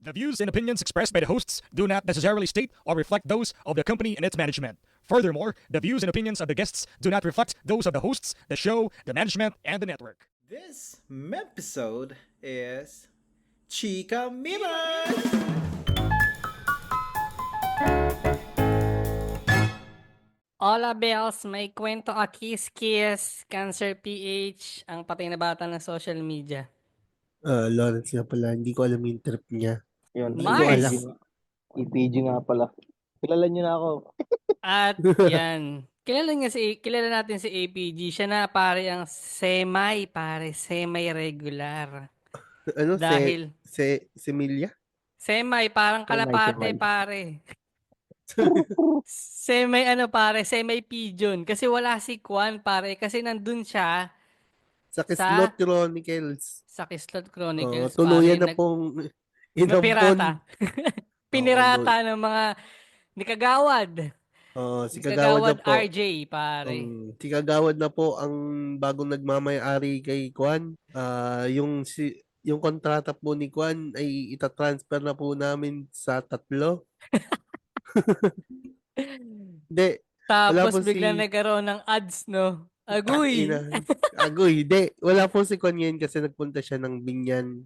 The views and opinions expressed by the hosts do not necessarily state or reflect those of the company and its management. Furthermore, the views and opinions of the guests do not reflect those of the hosts, the show, the management, and the network. This episode is Chica Mimos! Hola Bells, may kwento ka kiss, Cancer PH, ang patay na bata ng social media. Lawrence nga pala, hindi ko alam yung trip niya. Yun, Hindi ko alam. EPG nga pala. Kilala niyo na ako. At yan, kilala natin si APG. Siya na pare ang semi-regular. Ano, Dahil Semilia? semi, parang kalapate Semi. pare. Semi-pigeon. Kasi wala si Kwan pare, kasi nandun siya Sa Kislot Chronicles. sa Kislot Chronicles. Tuluyan pare, na pong pirata. inampon. Pinirata ng mga ni Kagawad. Si Kagawad na po. RJ, pare. Si Kagawad na po ang bagong nagmamay-ari kay Kwan. Yung kontrata po ni Kwan ay itatransfer na po namin sa 3. Hindi. Tapos po biglang nagkaroon ng ads, no? Agoy! Agoy. Hindi. Wala po si Kwan ngayon kasi nagpunta siya ng Binyan.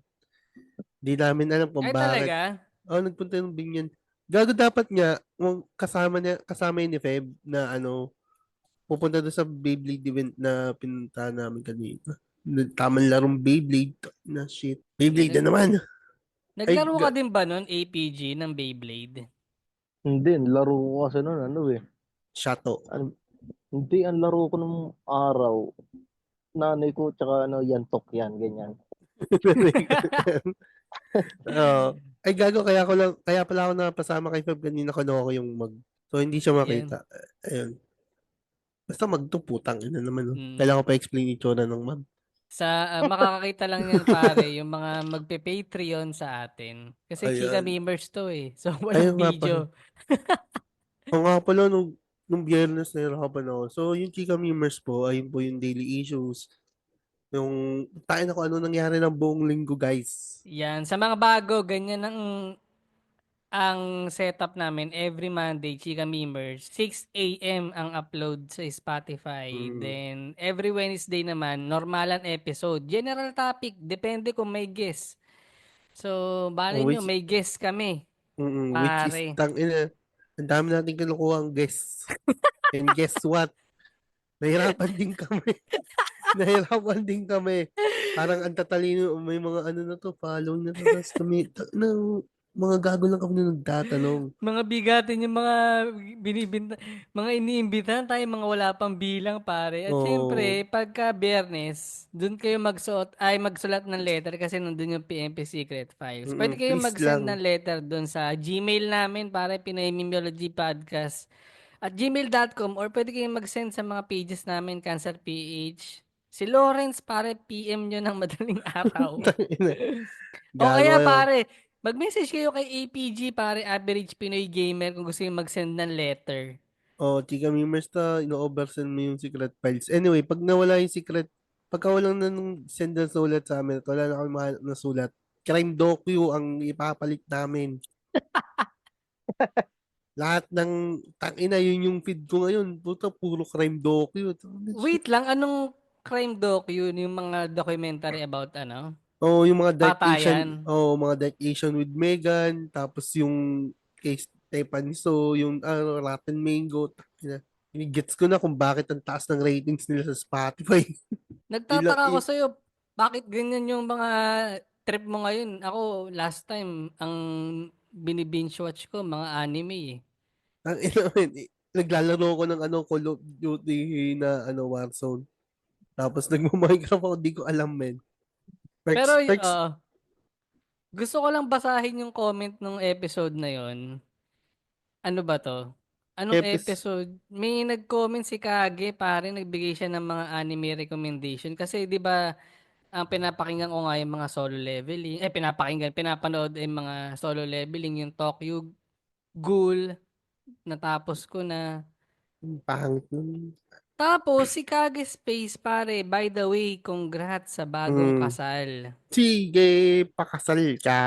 Di namin alam kung Ay, bakit. talaga? Nagpunta ng Binyan. Gago dapat niya, kasama yun ni Feb na pupunta doon sa Beyblade event na pinunta namin kanina. Tamang larong Beyblade. Na shit. Beyblade na naman. Naglaro ka din ba nun, APG, ng Beyblade? Hindi, laro ko kasi noon, Shato. Hindi, ang laro ko nung araw. Nanay ko, tsaka yantok yan, ganyan. Ay gago, kaya pala ako napasama kay Feb kanina ko yung mag. So hindi siya makita. Ayun. Basta magtuputang ina naman. Kailangan ko pa explain itsura ng mag. Makakakita lang yan pare, yung mga magpe-Patreon sa atin. Kasi Ayan. Chika Memers to eh. So walang video. Oo nga pala, nung Biyernes nahirapan ako. So yung Chika Memers po, ayun po yung daily issues. Yung tayo na kung ano nangyari ng buong linggo, guys. Yan. Sa mga bago, ganyan ang setup namin every Monday, Chika Memers, 6 a.m. ang upload sa Spotify. Then, every Wednesday naman, normalan episode. General topic, depende kung may guest. So, bali nyo, may guest kami. Which is, ang dami natin kinukuha ang guests. And guess what? Nahirapan din kami. Parang ang tatalino, may mga following na to. Tapos kami, mga gago lang kami na nagtatanong. Mga bigatin yung mga mga iniimbitahan tayo, mga wala pang bilang pare. At syempre, pagka Biyernes, dun kayo magsulat ng letter kasi nandun yung PMP Secret Files. Pwede kayo mag-send ng letter dun sa Gmail namin, pare, Pinoy Mimology Podcast at gmail.com, or pwede kayong mag-send sa mga pages namin, Cancer PH. Si Lawrence, pare, PM nyo ng madaling araw. O kaya pare, mag-message kayo kay APG, pare, Average Pinoy Gamer, kung gusto yung mag-send ng letter. Chika Memers na, ino-oversend mo yung secret files. Anyway, pag nawala yung secret, pagka walang send na sulat sa amin at wala na kami mahanap na sulat, crime docu ang ipapalit namin. Lahat ng, tangina, yun yung feed ko ngayon. Puta, puro crime docu. Wait lang, anong crime docu yun? Yung mga documentary about yung mga Dark patayan. Asian. Mga Dark Asian with Megan. Tapos yung case Stephanie So, yung Rotten Mango. Gets ko na kung bakit ang taas ng ratings nila sa Spotify. Nagtataka ako sa'yo, bakit ganyan yung mga trip mo ngayon? Ako, last time, ang binibinge watch ko, mga anime Naglalaro ko ng Call of Duty na Warzone. Tapos nagmo-Minecraft ako, di ko alam, men. Pero gusto ko lang basahin yung comment ng episode na yon. Ano ba to? Anong episode? May nag-comment si Kage, pare, nagbigay siya ng mga anime recommendation. Kasi di ba ang pinapakinggan ko nga yung mga solo leveling. Pinapanood yung mga solo leveling, yung Tokyo Ghoul. Natapos ko na. Pangit nun. Tapos, si Kage Space, pare, by the way, congrats sa bagong kasal. Sige, pakasal ka.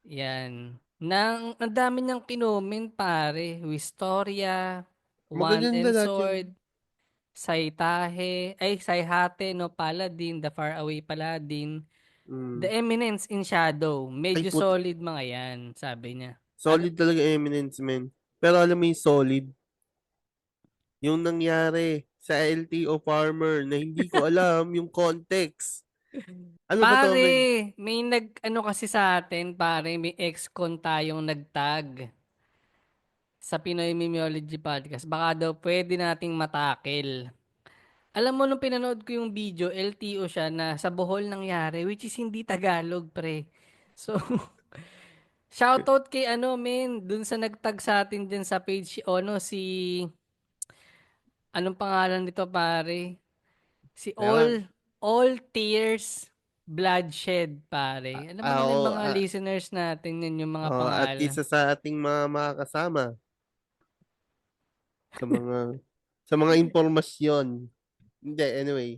Yan. Ang dami niyang kinoment, pare. Wistoria, One Magaganda and lahat yun. Sword, Saihate, no, Paladin, The Faraway Paladin, The Mm. Eminence in Shadow. Ay, Medyo solid mga yan, sabi niya. Ano? solid talaga Eminence, man. Pero alam mo yung solid, yung nangyari sa LTO Farmer na hindi ko alam yung context. Ano ba to, Pare, men? may nag-ano kasi sa atin, pare, may ex-con tayong nagtag sa Pinoy Memeology Podcast. Baka daw pwede nating matakil. Alam mo, nung pinanood ko yung video, LTO siya na sa Bohol nangyari, which is hindi Tagalog, pre. So, shoutout kay ano, men, dun sa nagtag sa atin dyan sa page, ano, si, anong pangalan nito, pare? Si Teka. All Tears Bloodshed, pare. Alam mo naman yung Oo, mga listeners natin, yun yung mga at pangalan. isa sa ating mga makakasama sa mga impormasyon. Hindi, anyway.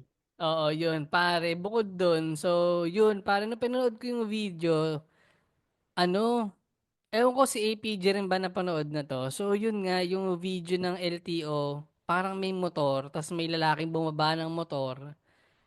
Oo, yun, pare. Bukod dun, so, yun, pare, nung pinanood ko yung video, ano, ewan ko si APJ rin ba napanood na to. So, yun nga, yung video ng LTO, parang may motor, tas may lalaking bumaba ng motor,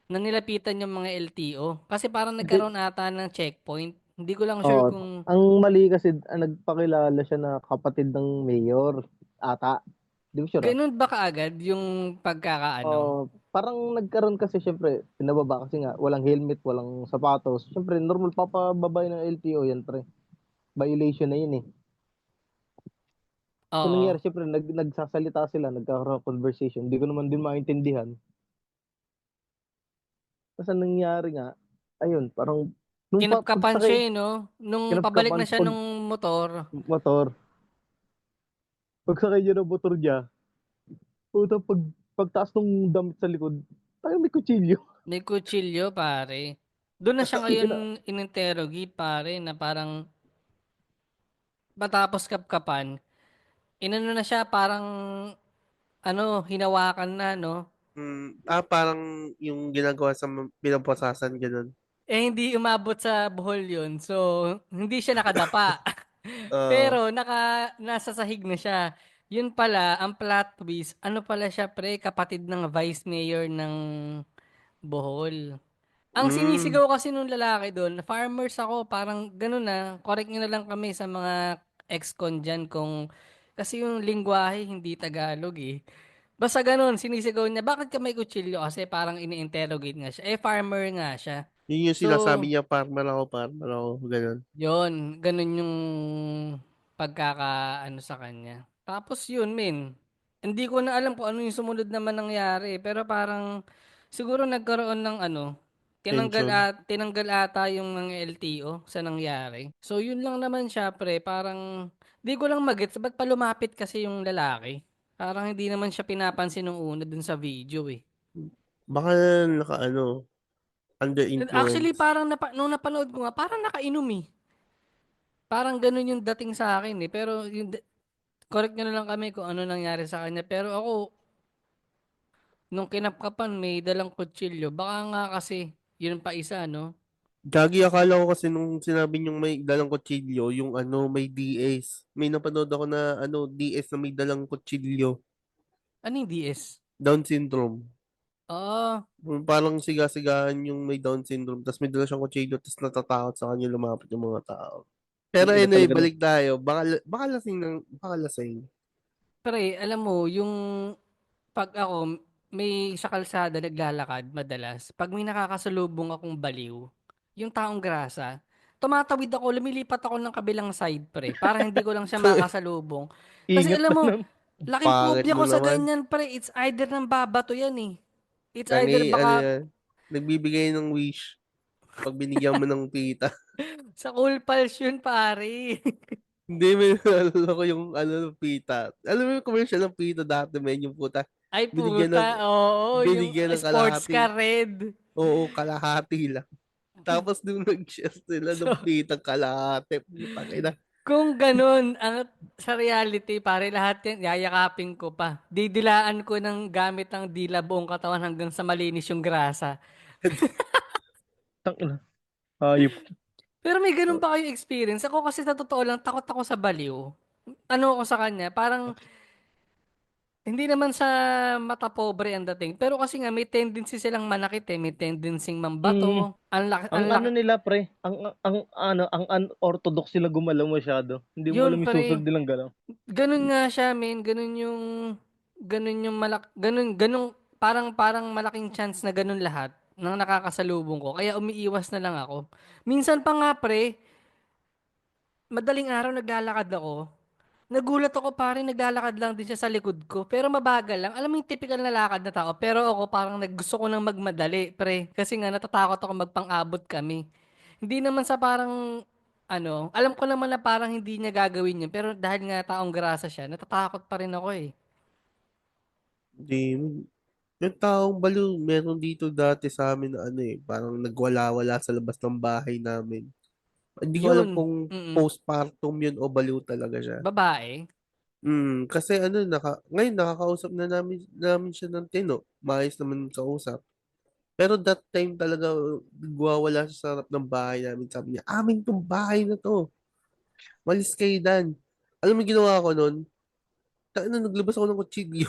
na nilapitan yung mga LTO. Kasi parang Hindi, nagkaroon ata ng checkpoint. Hindi ko lang sure oh, kung ang mali kasi nagpakilala siya na kapatid ng mayor ata. Di ko sure. ganun ba kaagad yung pagkakaano. Oh, parang nagkaroon kasi syempre, pinababa kasi nga walang helmet, walang sapatos. Syempre normal papababay ng LTO yan, pre. Violation na yun eh. So nangyari Oo. syempre nagsasalita sila, nagkakaroon ng conversation. Hindi ko naman din maintindihan. Kasi ang nangyari nga, ayun, parang Kinapkapan siya pagsakay, no? Nung pabalik kinapkapan na siya nung motor, motor. Pagsakay niya ng motor niya, puta pagtaas ng damit sa likod, tayo may kutsilyo. may kutsilyo, pare. Doon na siya ngayon Ina, in-interrogate, pare, na parang matapos kapkapan, inano na siya, parang, ano, hinawakan na, no? Parang yung ginagawa sa pinapasasan, ganun. Eh, hindi umabot sa buhol yun. So, hindi siya nakadapa. Uh, Pero, nasa sahig na siya. Yun pala, ang plot twist, ano pala siya, pre, kapatid ng vice mayor ng Bohol. Ang mm, sinisigaw kasi nung lalaki doon, farmers ako, parang ganun na, correct nyo na lang kami sa mga ex-con dyan kung, kasi yung lingwahe hindi Tagalog eh. Basta ganun, sinisigaw niya, bakit ka may kutsilyo? Kasi parang ini-interrogate nga siya. Eh, farmer nga siya. yun yung So, sinasabi niya, farmer ako, ganun. yon ganun yung pagkakaano sa kanya. Tapos yun, men. Hindi ko na alam kung ano yung sumunod naman nangyari. Pero parang, siguro nagkaroon ng ano, Tension. tinanggal ata yung mga LTO sa nangyari. So, yun lang naman siya, pre. Parang, di ko lang magets. Ba't pa lumapit kasi yung lalaki? Parang hindi naman siya pinapansin nung una dun sa video eh. Baka under And actually, influence. parang nung napanood ko nga, parang nakainom eh. Parang ganun yung dating sa akin eh. Pero yung correct nyo na lang kami kung ano nangyari sa kanya. Pero ako, nung kinapkapan, may dalang kutsilyo. Baka nga kasi, yun pa isa, no? Gagi, akala ko kasi nung sinabi niyong may dalang kutsilyo, yung may DS. May napanood ako na DS na may dalang kutsilyo. Ano yung DS? Down syndrome. Oo. Parang siga-sigahan yung may Down syndrome, tapos may dala siyang kutsilyo, tapos natatakot sa kanya lumapit yung mga tao. Pero ina anyway, talaga. balik tayo. Baka lasing baka lasing. Pre, alam mo, yung pag ako, may sa kalsada naglalakad madalas, pag may nakakasalubong akong baliw, yung taong grasa, tumatawid ako, lumilipat ako ng kabilang side, pre, para hindi ko lang siya makasalubong. Kasi Ingat alam na mo, nun. laking Pangit phobia mo ko sa naman. ganyan, pre. It's either ng babato yan eh. It's either Tangi, baka yan. Nagbibigay ng wish pag binigyan mo ng pita. sa cool pals yun, pare. Hindi, may naalala ko yung pita. Alam mo yung commercial ng pita dati, men, yung puta. Ay Binigyan ng, puta, oo, yung binigyan ng sports kalahating, car red. oo, kalahati lang. Tapos nung nag-share sila So, ng pitang kalahati, putang ina. kung ganun, sa reality, pare, lahat yan, yayakapin ko pa. Didilaan ko ng gamit ang dila buong katawan hanggang sa malinis yung grasa. Tang ina. Ayop. Pero may ganun ba kayong experience? Ako kasi sa totoo lang, takot ako sa baliw. Ano ako sa kanya, parang hindi naman sa mata pobre ang dating. Pero kasi nga may tendency silang manakit eh. May tendency Mm. mambato. Ang laki, Ang ang ano laki. nila pre, ang unorthodox sila gumalaw masyado. Hindi mo Yun alam yung susunod pre. nilang galaw. Ganun nga siya, men. Ganun yung ganun, parang malaking chance na ganun lahat ng nakakasalubong ko. Kaya umiiwas na lang ako. Minsan pa nga pre, madaling araw naglalakad ako. Nagulat ako pare, naglalakad lang din siya sa likod ko. Pero mabagal lang. Alam mo yung typical na lakad na tao. Pero ako parang gusto ko nang magmadali, pre. Kasi nga natatakot ako magpang-abot kami. Hindi naman sa parang, alam ko naman na parang hindi niya gagawin yun. Pero dahil nga taong grasa siya, natatakot pa rin ako eh. Hindi, yung taong baliw, meron dito dati sa amin na ano eh, parang nagwala-wala sa labas ng bahay namin. Hindi ko alam Yun, kung mm, postpartum yun o baliw talaga siya. babae. Kasi ano, ngayon nakakausap na namin siya ng tino. Maayos naman kausap. Pero that time talaga, nagwawala siya sa harap ng bahay namin. Sabi niya, amin tong bahay na to. Malis kayo dan. Alam mo yung ginawa ko nun? Naglabas ako ng kutsilyo.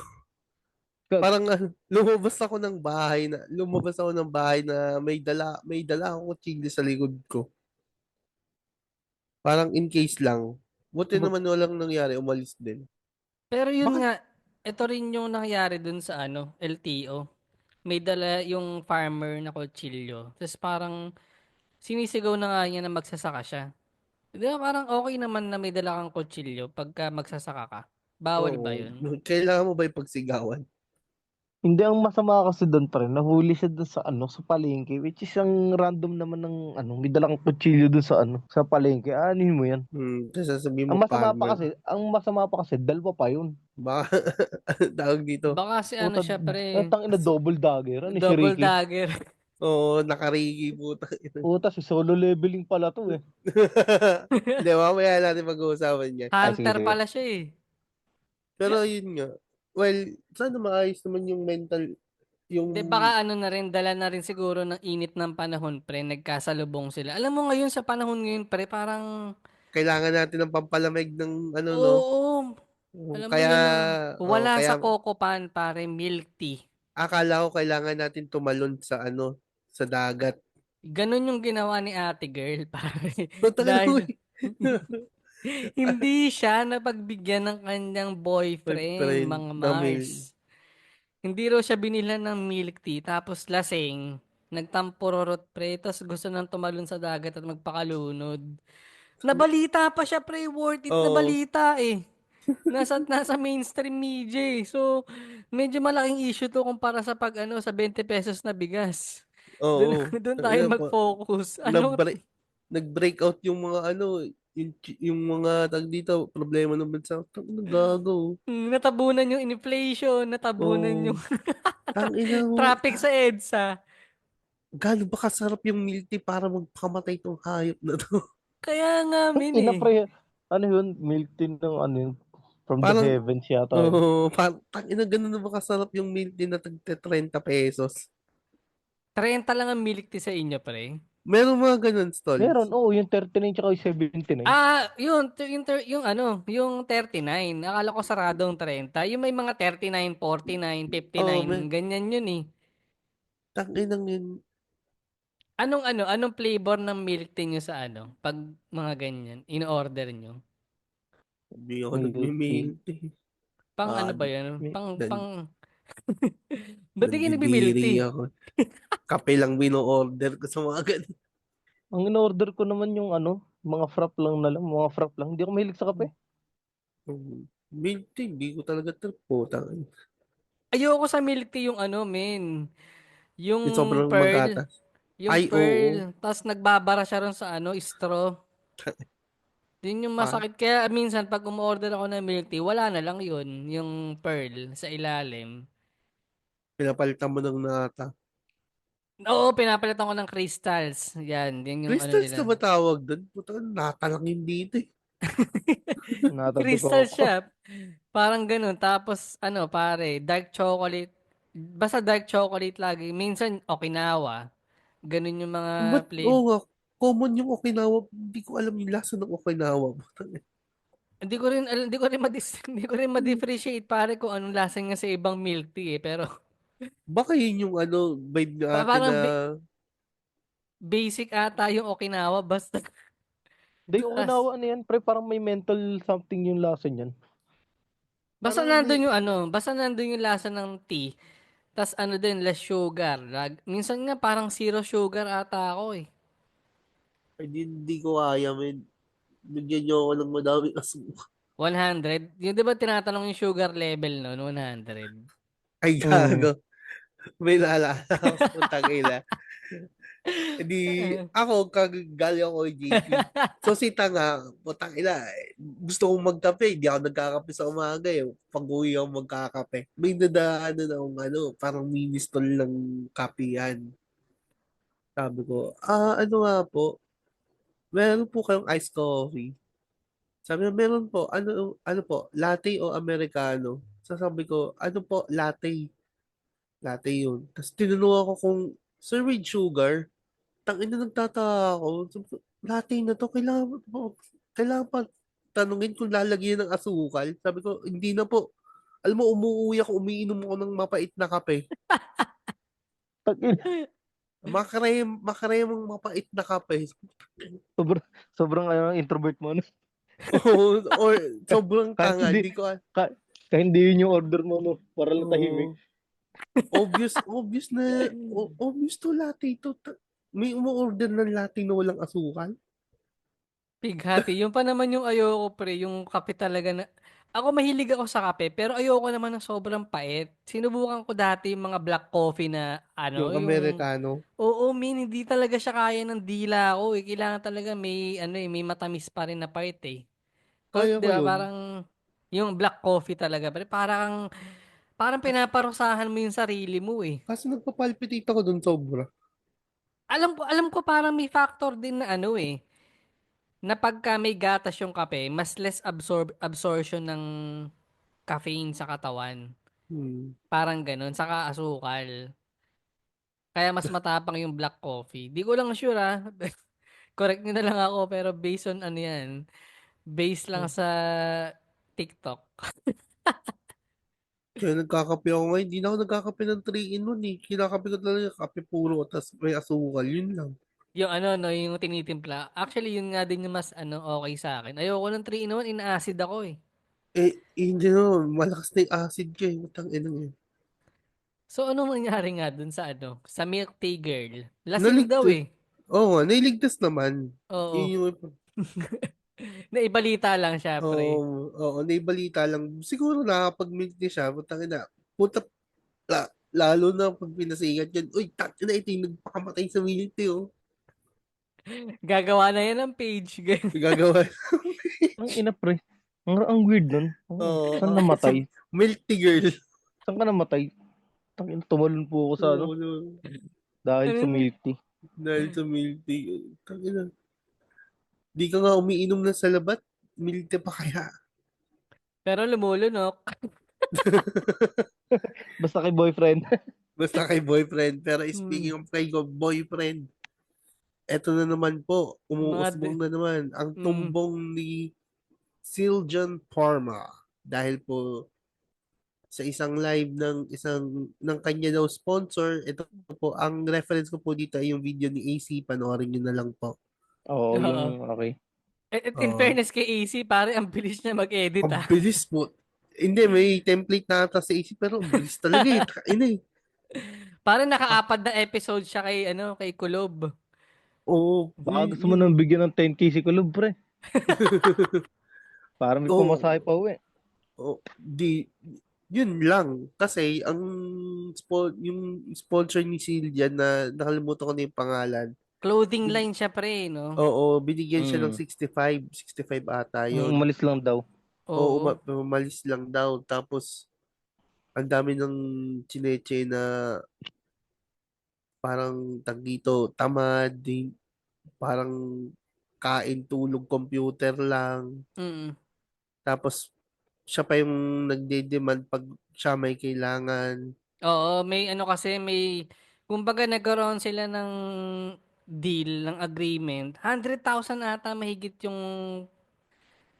Gag. Parang lumabas ako ng bahay na may dala akong kutsilyo sa likod ko. Parang in case lang. Buti naman walang nangyari, umalis din. Pero yun Bakit? nga, ito rin yung nangyari dun sa LTO. May dala yung farmer na kutsilyo. Tapos parang sinisigaw na nga niya na magsasaka siya. Di ba parang okay naman na may dala kang kutsilyo pagka magsasaka ka? Bawal ba Oo. yun? Kailangan mo ba ipagsigawan? Hindi, ang masama kasi doon pa rin, nahuli siya doon sa sa palengke, which is ang random naman ng may dalang kutsilyo doon sa sa palengke. Anin mo yan? Kasi sasabihin mo farmer. Ang masama pa kasi, dalawa pa yun. Baka, tawag dito. Baka si Puta, siya ang pre, tangina double dagger. Ano si double Ricky? dagger. Oo, nakarigi puta. Puta, si solo leveling pala to eh. Hindi, mamaya natin pag-uusapan yan. Ay, sige, Hunter sige. pala siya eh. Pero yun nga. Well, sana maayos naman yung mental, yung, De baka na rin, dala na rin siguro ng init ng panahon pre, nagkasalubong sila. Alam mo ngayon sa panahon ngayon pre, parang, kailangan natin ng pampalamig ng ano, no? oo, alam mo Kaya, yun oh, wala kaya, sa Coco Pan pare, milk tea. akala ko kailangan natin tumalon sa ano, sa dagat. Ganon yung ginawa ni ate girl pare. Puta ka na, uy. Dahil, hindi siya napagbigyan ng kanyang My boyfriend, friend, mga Damil. Mars. Hindi raw siya binilan ng milk tea, tapos lasing, nagtampururot pre, tapos gusto nang tumalon sa dagat at magpakalunod. Nabalita pa siya pre, worth it na Oo, balita eh. Nasa mainstream media eh. So, medyo malaking issue to kumpara sa sa 20 pesos na bigas. Doon oo. doon tayo Ina po, mag-focus. nag-break, nag-break out yung mga ano, yung mga tag dito, problema ng bansa. Gago. Natabunan yung inflation, natabunan yung Oo. Tangina mo. traffic sa EDSA. Gaano ba kasarap yung milk tea para magpakamatay tong hayop na to? Kaya nga, Ang min ina eh. pre, ano yun, milk tin ng yun, from the Parang, heavens yata yun. parang, tangina, ganun na ba kasarap yung milk tea na tag 30 pesos? 30 lang ang milk tea sa inyo, pre. Meron mga ganun Meron, stalls. oo, yung 39 tsaka yung 79. Yung 39. Akala ko saradong 30. Yung may mga 39, 49, Oo, 59, ganyan yun eh. tangina yun. Anong flavor ng milk tea nyo sa pag mga ganyan, in-order nyo? Hindi ako Milk tea. nagmi-milk tea. Pang ano Ah, ba yun? Mi- Ba't di ka nagbi-milk nandidiri tea? ako. Kape lang bino-order ko sa mga ganun. Ang in-order ko naman yung mga frap lang na lang, mga frap lang. Hindi ako mahilig sa kape. Milk tea, hindi ko talaga trip po. Ayoko sa milk tea yung men. Yung Yung sobrang pearl. magatas. Yung Ay, oo. pearl. Tapos nagbabara siya ron sa straw. Yun yung Pa, masakit. Kaya minsan pag umorder ako ng milk tea, wala na lang yun. Yung pearl sa ilalim. pinapalitan mo ng nata. Oo, pinapalitan ko ng crystals. Yan yung Crystals nila. na ba tawag doon? Puta, nata lang yun dito eh. Natadog Crystal ako. siya. Parang ganun. Tapos, pare, dark chocolate. Basta dark chocolate lagi. Minsan, Okinawa. Ganun yung mga Ba't, play. oo nga, common yung Okinawa. Hindi ko alam yung lasa ng Okinawa. Hindi ko rin hindi ko rin ma-differentiate pare kung anong lasa niya sa ibang milk tea eh. Pero Baka yun yung vibe natin na parang basic ata yung Okinawa basta Hindi, tas, Okinawa ano yan, pre, parang may mental something yung lasa niyan. parang basta nandun yung lasa ng tea. Tas ano din, less sugar. Minsan nga parang zero sugar ata ako eh. hindi ko kaya, men. Bigyan niyo ako ng madaming asuka. 100. Yung 'di ba tinatanong yung sugar level noon, 100. Ay, Mm. gago. May naalala ako sa putang ina. Hindi, ako, kagaling ako kay JP. So, si Tanga, putang ina, gusto kong magkape. Hindi ako nagkakape sa umaga eh. Pag-uwi ako magkakape. May nadaanan akong parang mini stall ng kape yan. Sabi ko, ano nga po, meron po kayong iced coffee. Sabi niya, meron po, ano po, latte o americano? Sabi ko, ano po, latte. Latte yun. Tapos tinanong ako kung, sir, with sugar? Tangina nagtataka ako. Sabi ko, latte na to, kailangan pa tanungin kung lalagyan ng asukal. Sabi ko, hindi na po. Alam mo, umuuwi ako, umiinom ako ng mapait na kape. Tangina, Makaremang mapait na kape. sobrang, sobrang introvert mo, no? Or sobrang Kahit tanga. hindi, Hindi ko, kahit, kahit hindi yun yung order mo, no? Para lang tahimik. oo. Obvious to latte to. May umu-order ng latte na walang asukal. Pighati. Yung pa naman yung ayoko pre, yung kape talaga na ako mahilig ako sa kape, pero ayoko naman ng sobrang pait. Sinubukan ko dati yung mga black coffee na ano, Yung yung Americano. oo, hindi talaga siya kaya ng dila ko eh. Kailangan talaga may ano eh, may matamis pa rin na pait eh. Kaya Di ko ba yun. parang yung black coffee talaga, pre, parang pinaparusahan mo yung sarili mo eh. Kasi nagpapalpitate ako dun sobra. Alam ko parang may factor din na ano eh, na pagka may gatas yung kape, mas less absorption ng caffeine sa katawan. Hmm. Parang ganun, saka asukal. Kaya mas matapang yung black coffee. Di ko lang sure ah. Correct nyo na lang ako, pero based on ano yan, based lang sa TikTok. Kaya nagkakape ako ngayon. Hindi na ako nagkakape ng 3 in 1 eh. Kinakape ko talaga kape puro tas may asukal. Yun lang. Yung ano, no, yung tinitimpla. Actually, yun nga din yung mas ano, okay sa akin. Ayoko ng 3 in 1, ina-acid ako eh. Hindi na. Malakas na yung acid ko eh. Matang ina eh. So, ano nangyari nga dun sa ano, sa Milk Tea Girl? Lasing daw Naligtas. eh. Oo nga, nailigtas naman. Oo. Yun yung, Naibalita lang siya, pre. oo, naibalita lang. Siguro nakapag-milk tea siya. Matang ina. Puta, lalo na pag pinasigat yan. Uy, ina ito yung nagpakamatay sa milk tea oh. Gagawa na yan ng page. Gagawa. Ang ina, pre. Ang weird nun. Saan Oo, sa namatay? milk tea girl. Saan ka namatay? Tangina, tumalon po ako sa ano, Oo, no. dahil sa Ano? milk tea. Dahil sa milk tea. Tangina. Di ka nga umiinom ng salabat. Milk tea pa kaya. Pero lumulunok. Basta kay boyfriend. Basta kay boyfriend. Pero Hmm. speaking of kay boyfriend, eto na naman po. Mga Umuusbong na naman. Ang hmm. tumbong ni Siljan Parma. Dahil po sa isang live ng kanya daw sponsor. Ito po, ang reference ko po dito ay yung video ni AC. Panoorin nyo na lang po. Oo, yung Oo. okay. In Uh, fairness kay AC, pare, ang bilis niya mag-edit ang ah. bilis po. Hindi, may template na ata sa AC pero ang bilis talaga eh. Ina eh. Parang naka-apat na episode siya kay ano, kay Kulob. Oo, Baka yun, gusto mo yun. nang bigyan ng 10K si Kulub, pre. Para may pamasahe pa Oo, uwi. yun lang. Kasi yung sponsor ni Silvia na nakalimutan ko na yung pangalan. Clothing bin- line siya, pre, no? Oo, binigyan siya ng Mm. 65 ata yun. Umalis lang daw. Oo, Oo. umalis lang daw. Tapos, ang dami ng chineche na parang tag dito, tamad, parang kain, tulog, computer lang. Mm. Tapos, siya pa yung nagde-demand pag siya may kailangan. Oo, may ano kasi, kumbaga nagkaroon sila ng deal, ng agreement, 100,000 ata mahigit yung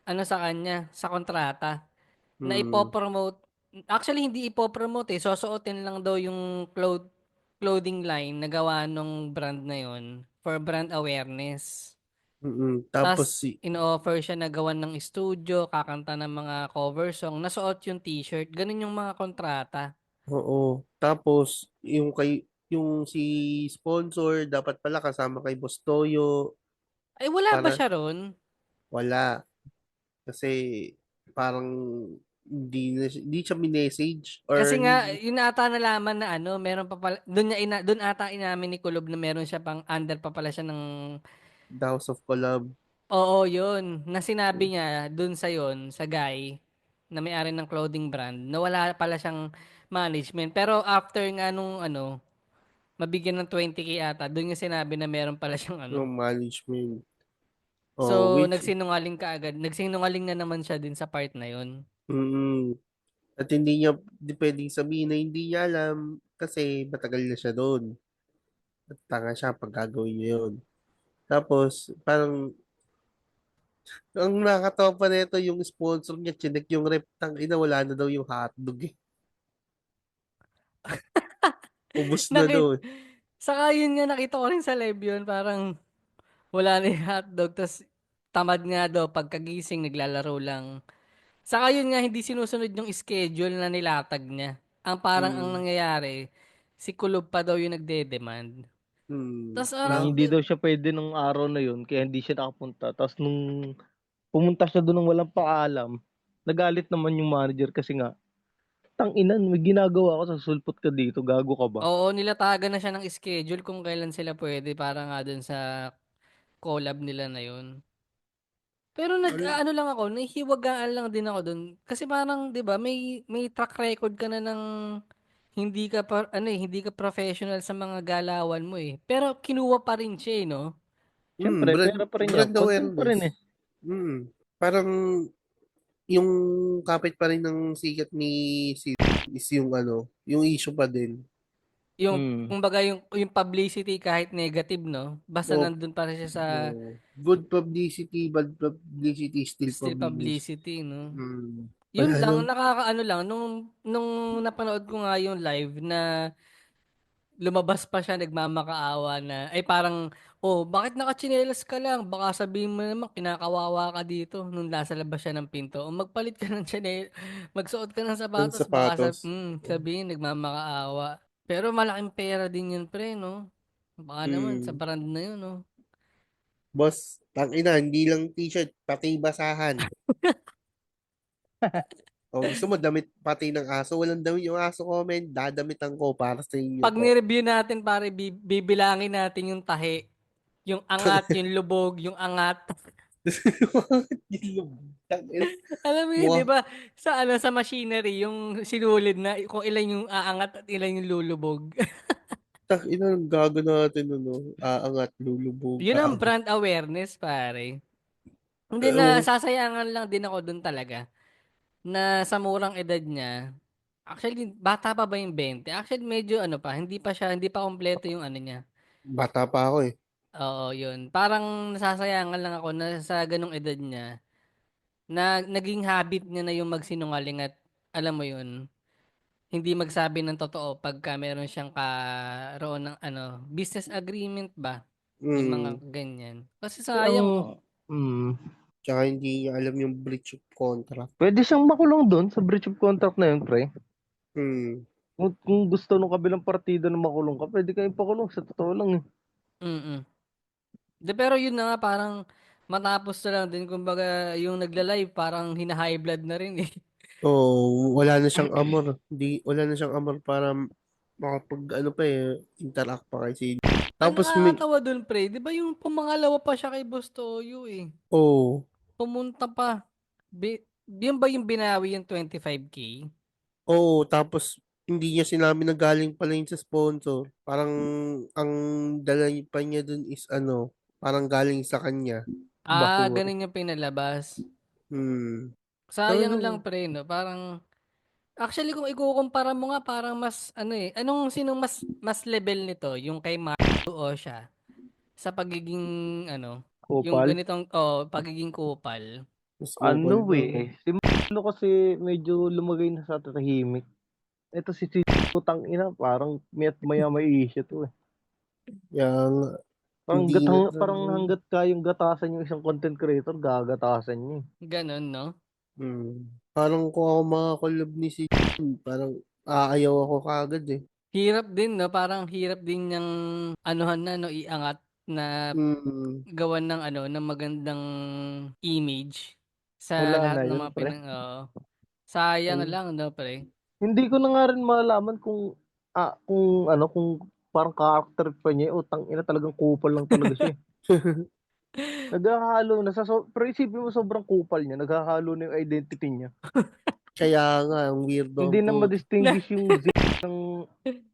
ano sa kanya, sa kontrata. Na Hmm. ipopromote. Actually, hindi ipopromote eh. Sosuotin lang daw yung clothing line na gawa nung brand na yon for brand awareness. Tapos Tapos, in-offer siya na gawan ng studio, kakanta ng mga cover song, nasuot yung t-shirt. Ganun yung mga kontrata. oo. Tapos yung si sponsor dapat pala kasama kay Boss Toyo Ay, wala ba para siya ron? wala kasi parang hindi siya minessage or Kasi nga, hindi yun ata nalaman na ano, meron pa pala, doon ata inamin ni Kulob na meron siya pang under pa pala siya ng, the House of Collab. oo, yun, na sinabi niya doon sa yun, sa guy, na may-ari ng clothing brand, na wala pala siyang management. Pero after nga nung ano, mabigyan ng 20K ata, doon yung sinabi na meron pala siyang ano. Yung management. Oh, So, which nagsinungaling ka agad. Nagsinungaling na naman siya din sa part na yun. mm, at hindi niya di pwedeng sabihin na hindi niya alam kasi matagal na siya doon. At tanga siya pag gagawin niya yun. Tapos, parang, ang nakakatawa pa nito yung sponsor niya, chinek yung rep, ina, wala na daw yung hotdog eh. Ubus na Nakit, daw eh. saka yun nga nakita ko rin sa live yun, parang wala na yung hotdog, tas tamad nga daw, pagkagising naglalaro lang. Saka yun nga, hindi sinusunod yung schedule na nilatag niya. Ang parang ang Hmm. nangyayari, si Kulob pa daw yung nagde-demand. Hmm. Tas parang, Hindi daw siya pwede nung araw na yun, kaya hindi siya nakapunta. Tapos nung pumunta siya doon ng walang paalam, nagalit naman yung manager kasi nga, tang inan, may ginagawa ko, sulpot ka dito, gago ka ba? oo, nilatagan na siya ng schedule kung kailan sila pwede para nga dun sa collab nila na yun. Pero Al- ano lang ako, nahihiwagaan lang din ako dun. Kasi parang, 'di ba, may track record ka na ng hindi ka professional sa mga galawan mo eh. Pero kinuha pa rin siya, eh, no? Siyempre, brand, pera pa rin yan. brand Content pa rin eh. awareness. Parang, yung kapit pa rin ng sikat ni si is yung ano, yung issue pa din. Yung Hmm. kumbaga yung publicity kahit negative, no? Basta O, nandun pa rin siya sa good publicity, bad publicity, still still publicity. publicity, no? Wala Yun lang, nang, nakakaano lang, nung napanood ko nga yung live na lumabas pa siya nagmamakaawa na ay parang, oh, bakit nakatsinelas ka lang, baka sabihin mo naman kinakawawa ka dito nung nasa labas siya ng pinto, o magpalit ka ng tsinelas, magsuot ka ng ng sapatos, baka sapatos. sabihin nagmamakaawa. Pero malaking pera din yun, pre, no? Baka naman sa Hmm. brand na yun, no? Boss, ina, hindi lang t-shirt, pati basahan. O gusto mo damit pati ng aso, walang damit yung aso ko, men. Dadamitan ko para sa inyo Pag po. ni-review natin, pare, bibilangin natin yung tahi, yung angat, yung lubog, yung angat. Tangina. Alam mo yun, di Mukha, ba? Sa ano, sa machinery, yung sinulid na kung ilan yung aangat at ilan yung lulubog. ina, gago natin, ano, aangat, lulubog, Yun ang aangat. brand awareness, pare. Hindi na, Ewan, sasayangan lang din ako dun talaga. Na sa murang edad niya, actually, bata pa ba yung 20? Actually, medyo ano pa, hindi pa kompleto yung ano niya. bata pa ako eh. Oo, yun. Parang nasasayangan lang ako na sa ganong edad niya, na naging habit niya na yung magsinungaling at alam mo yun, hindi magsabi ng totoo pagka meron siyang karoon ng ano, business agreement ba? Yung mga Hmm. ganyan. Kasi Ang, sayang, oh. hmm, Tsaka hindi niya alam yung breach of contract. pwede siyang makulong doon sa breach of contract na yun, pre. Hmm. Kung gusto nung kabilang partido na makulong ka, pwede kayong pakulong. Sa totoo lang eh. Mm. De, pero yun na nga, parang matapos na lang din, kumbaga, yung nagla-live, parang hina-high blood na rin eh. Oh, wala na siyang amor. Wala na siyang amor para makapag ano pa eh, interact pa kay si. Ang Tapos may, nakakatawa dun, pre, di ba yung pumangalawa pa siya kay Boss Toyo eh. oh, Pumunta pa. Yun ba yung binawi yung 25K? tapos hindi niya sinabi na galing pala yun sa sponsor. Parang ang dala pa niya dun is ano, parang galing sa kanya. Ah, Bahura. ganun yung pinalabas. Hmm. Sayang lang, Ano? pre, no? Parang, actually, kung ikukumpara mo nga, parang mas, ano eh, sinong mas level nito? Yung kay Mario o siya? sa pagiging ano, yung Kupal. ganitong pagiging kupal. Mas Ano kupal na. si Marlo kasi medyo lumagay na sa tahimik. Ito si putang ina, parang maya may issue to eh. Yang Parang, hindi na parang talaga. hanggat kayong gatasan yung isang content creator, gagatasan niya eh. Ganon, no? Parang kung ako makakollab ni si parang aayaw ako kagad eh. Hirap din, no? Parang hirap din niyang anuhan na, no? Iangat na Mm. gawan ng ng magandang image sa Wala lahat na ng yun, mga pre. sayang Ano? lang, no, pre? Hindi ko na nga rin malaman kung parang character pa niya, utang ina talagang kupal lang talaga siya. Eh. Naghahalo na pero isipin mo sobrang kupal niya, naghahalo na yung identity niya. Kaya nga, ang weirdo Hindi ang na po. Na, ma-distinguish yung ng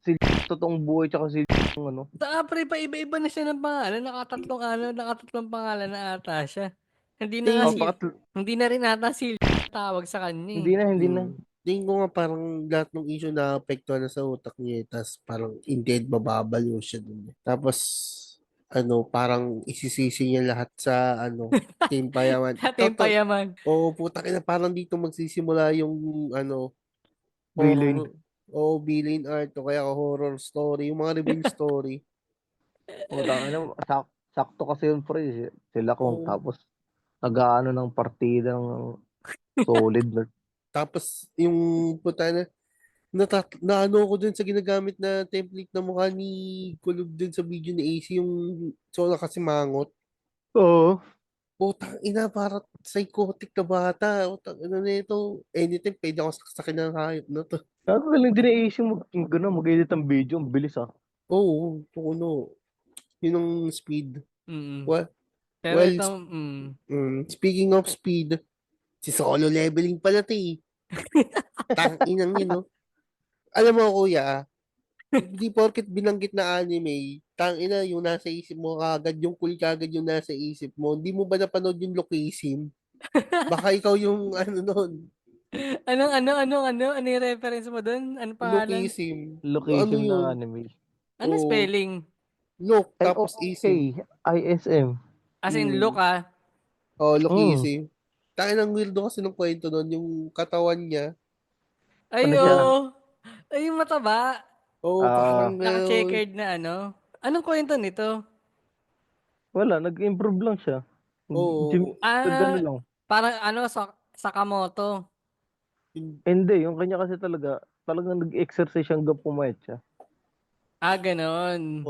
si totoong buhay tsaka si yung ano. pre, pa iba-iba na siya ng pangalan. Nakatatlong pangalan na ata siya. Hindi na nga Oh, Tingin, si, bakit hindi na rin ata si tawag sa kanya eh. hindi na. tingin ko nga parang lahat ng issue na apektuhan na sa utak niya. Tapos parang in the end, mababaliw siya dun. Tapos, parang isisisi niya lahat sa, Team Payaman. Dati yung payaman. Puta na parang dito magsisimula yung, Villain. horror, villain art, o kaya horror story, yung mga reveal story. Utang ina, sakto kasi yun pre. Sila kung Oo. tapos nag-aano ng partida ng solid na. Tapos, yung puta na ano ko dun sa ginagamit na template na mukha ni Kulub dun sa video ni AC, yung Sola kasi mangot. Oo. Putang ina, para psychotic na bata. Putang ina na ito. Anytime, pwede ako saksakin ng hayop na to. Galing din i-issue mag-edit ng video. Ang bilis ah. Oo, tukuno. Yun ang speed. Mm. Well, Pero well, ito, speaking of speed, si solo leveling pala to eh. Tang inang yun, no? Alam mo, kuya, hindi porket binanggit na anime, tang ina yung nasa isip mo kagad, yung cool kagad yung nasa isip mo. Hindi mo ba napanood yung Location? Baka ikaw yung ano nun, ano yung reference mo dun? Ano pangalan? Location. Ano Location na yun? anime. Ano O spelling? look, tapos isim. LOKISM. As in look Hmm. ah. Hmm. Location. Tangin ang weirdo kasi ng kwento nun, yung katawan niya. Ano Ay, siya? oo. Ay, yung mataba. Parang, Naka-checkered na ano. Anong kwento nito? Wala, nag-improve lang siya. Gym, oo, gano'n Ah, lang. parang Sakamoto. Hindi, yung kanya kasi talagang nag-exercise hanggang pumayat siya. Ah, ganon.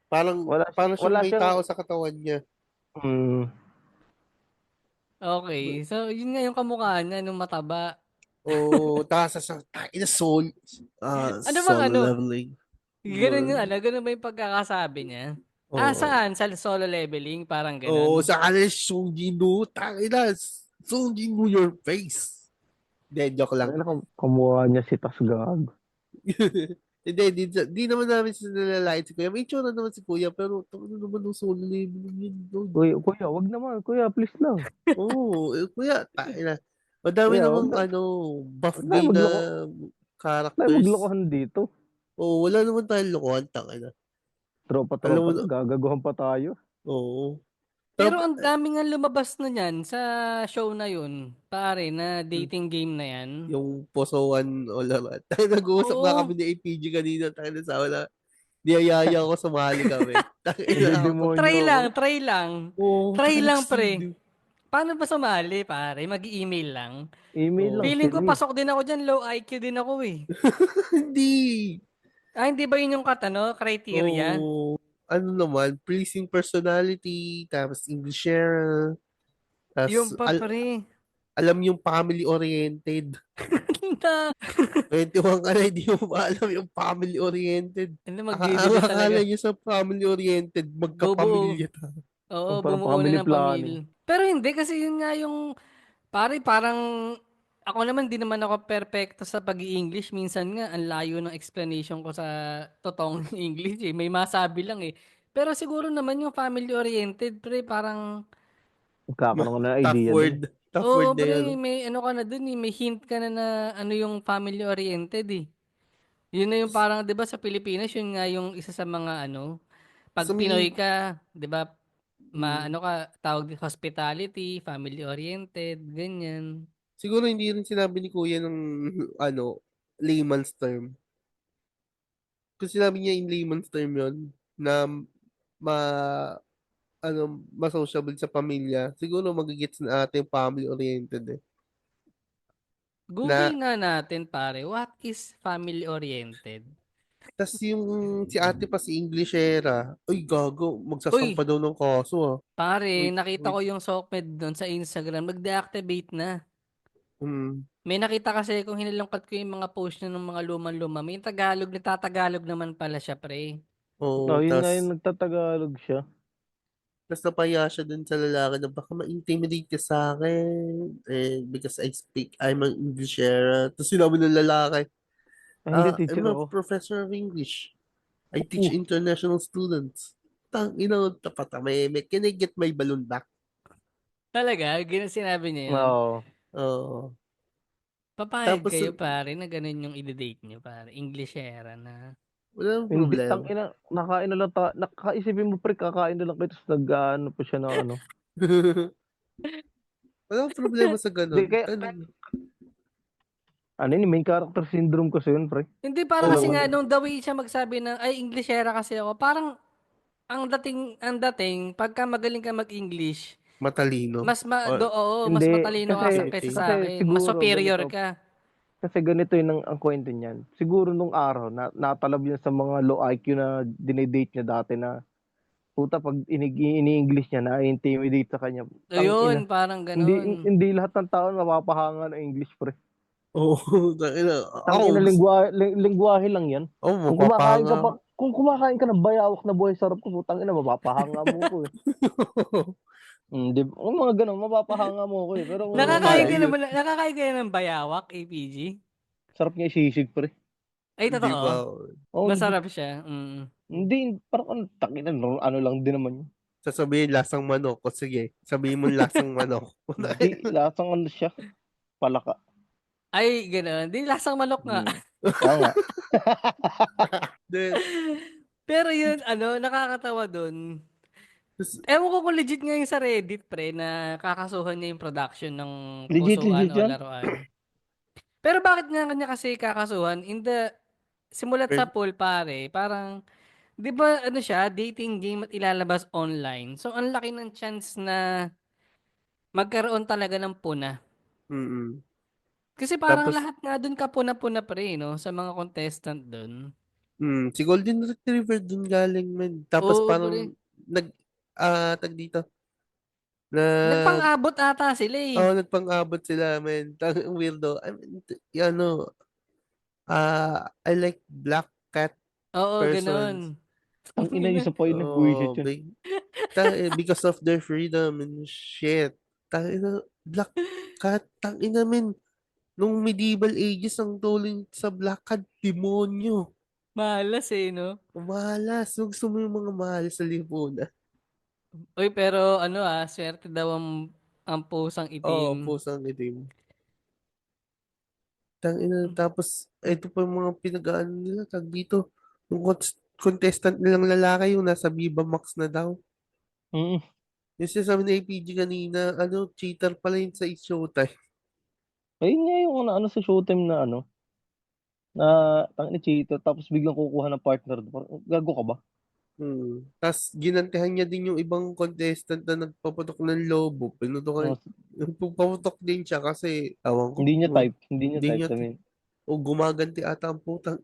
parang, Wala, parang siyang wala may siyang, tao sa katawan niya. mm, Okay. So, yun nga yung kamukha niya, nung mataba. Taas sa ina Ano bang solo ano? leveling. Ganun yung ganun ba yung pagkakasabi niya? Ah, Oo. saan? Sa solo leveling? Parang ganun. Sa kanila Sunginu, tangina, Sunginu your face. Hindi, joke lang. ano, kamukha niya si Tasgag. Hindi, di naman namin sila nalalait si Kuya. May itsura naman si Kuya, pero ano naman ng solo leveling yun doon. Kuya, wag naman. Kuya, please lang. Kuya, tangina. Madami Kuya, namang buff wag tayo gay na magloko. Wag tayo characters. maglokohan dito. Wala naman tayong lokohan, tangina. Alam mo Tropa-tropa na, to, gagaguhan pa tayo. oo. Pero Tapos, ang dami nga lumabas na niyan sa show na yun. Pare, na dating game na yan. yung Posowan all around. Tayo nag-uusap nga kami Oo. ni APG kanina. Tayo na sa wala. Niyayaya ko sumali kami. Tayo na ako. Nadidemonyo Try ako. lang, try lang. Try Tayo lang, pre. nagsisimula. Paano ba sumali, pare? Mag-email lang. Email lang, Feeling send ko me. pasok din ako dyan. Low IQ din ako eh. Hindi. Ah, hindi ba yun yung criteria? Ano naman, pleasing personality, tapos English share, Yung tapos pa, pre. alam yung family-oriented. Na, 21 ka na, hindi mo ba alam yung family-oriented? ano, Ang magbibili talaga. akala niyo sa family-oriented, Bubuo. magkapamilya ta. Oo, Parang bumuo family na ng planning. pamilya. Pero hindi kasi yun nga yung, pare, parang, ako naman, di naman ako perfecto sa pag-i-English. Minsan nga, ang layo ng explanation ko sa totoong English eh. May masabi lang eh. Pero siguro naman yung family-oriented, pre, parang, Magkakaroon ko na ng Tough idea dun. word. Tough oo, word na pre, yan. may ano ka na dun eh. May hint ka na ano yung family-oriented eh. Yun na yung parang, di ba sa Pilipinas, yun nga yung isa sa mga ano, Pag So, Pinoy ka, 'di ba? mm, Ano ka, tawag din hospitality, family oriented, ganyan. siguro hindi rin sinabi ni Kuya ng ano, layman's term. Kung sinabi niya in layman's term yun, na ma, masociable sa pamilya, siguro magigits na ating family-oriented eh. Google Na, nga natin pare, what is family oriented? tas yung si ate pa si Englishera, uy gago, magsasampa Uy, daw ng kaso ah. pare, Wait, nakita wait. ko yung Sockmed doon sa Instagram, nag-deactivate na. Hmm. May nakita kasi kung hinilangkat ko yung mga post niya ng mga luman-luma, may Tagalog, nagtatagalog naman pala siya, pre. Oo, Oh, yun nga tas yung nagtatagalog siya. napaya siya dun sa lalaki na baka ma-intimidate ka sa akin because I'm an Englishera. Tapos sinabi ng lalaki, Ay, hindi, teacher I'm a ako. professor of English. I teach Uh, international students. Tapat can I get my balloon back? Talaga, sinabi niya yun. Oo. Oo. Papayag Tapos, kayo, pare, na ganun yung i-date niyo, pare. Englishera na. walang Hindi, problema. tangina, nakain na lang nakaisipin mo pre, kakain na lang kayo, tapos ano pa siya ng ano. Walang problema sa Di, ganun. kaya, ano yun, main character syndrome kasi yun, pre. Hindi, parang kasi nga, Oo, nung the way siya magsabi ng, ay, Englishera kasi ako, parang, ang dating, pagka magaling ka mag-English, matalino. Or oo, mas Hindi, matalino ka kasi, kaysa intimidating. sa kasi akin. Mas siguro superior ganito, ka. kasi ganito yun ang kwento niyan. Siguro nung araw, natalab yan sa mga low IQ na dinedate niya dati na, puta, pag ini-English niya, na-intimidate sa kanya. Tang Ayun, ina. parang Hindi, ganun. hindi lahat ng tao napapahanga ng English, pre. Oo, tangina. Tang ina, lingwahe lang yan. Oh, Kung kumakain ka mapapanga. pa, kung kumakain ka ng bayawak na buhay sarap ko, putang ina, mapapahanga mo ko eh. Di ba? Yung mga ganun, mapapahanga mo ko eh. Pero kung Oo nga, eh. Nakakain ka na ng bayawak, APG? sarap niya isisig, pre. Ay, Di ba? totoo. Oh, hindi. Masarap siya. Mm. Hindi, parang tangina, ano lang din naman yun. Sasabihin lasang manok. O sige, sabihin mo lasang manok. Hindi, lasang ano siya, palaka. Ay, gano'n. Di lasang manok nga. Hmm. Oo nga. Then, Pero yun, nakakatawa dun. tas- Ewan ko kung legit nga yung sa Reddit, pre, na kakasuhan niya yung production ng Legit, pusuan legit o yan. laruan. Pero bakit nga kanya kasi kakasuhan? Simulat sa er, pool, pare, parang, di ba, siya, dating game at ilalabas online. So, ang laki ng chance na magkaroon talaga ng puna. mm. Kasi parang Tapos, lahat nga dun kapuna-puna pre, no? Sa mga contestant dun. si Golden Retriever dun galing, man. Tapos Oo, parang, pre. tag dito, nag, Nagpang-abot ata sila eh. nagpang-abot sila, man. Ang weirdo. I mean, I like black cat Oo, ganun. persons. Ang ina, Ina. isa pa yung nag-buwisit Oh, yun. because of their freedom and shit. Black cat, tangina men. Nung medieval ages, ang tuling sa Black Cat, demonyo. Malas eh, no? Malas. Gusto mo yung mga mahal sa lipunan. Uy, pero swerte daw ang pusang Oo, itim. pusang itim. Tapos, ito pa yung mga pinag-ano nila, tag dito. Yung contestant nilang lalaki, yung nasa Viva Max na daw. Mm. Yung sinasabi na APG kanina, cheater pala yun sa Showtime. Ayun nga yung ano sa Showtime na na tangina cheater, tapos biglang kukuha ng partner. Parang, gago ka ba? Tapos, ginantihan niya din yung ibang contestant na nagpapatok ng lobo. Oh, Papatok din siya kasi, awan ko, hindi niya hindi type niya, sa min. o gumaganti ata ang putang.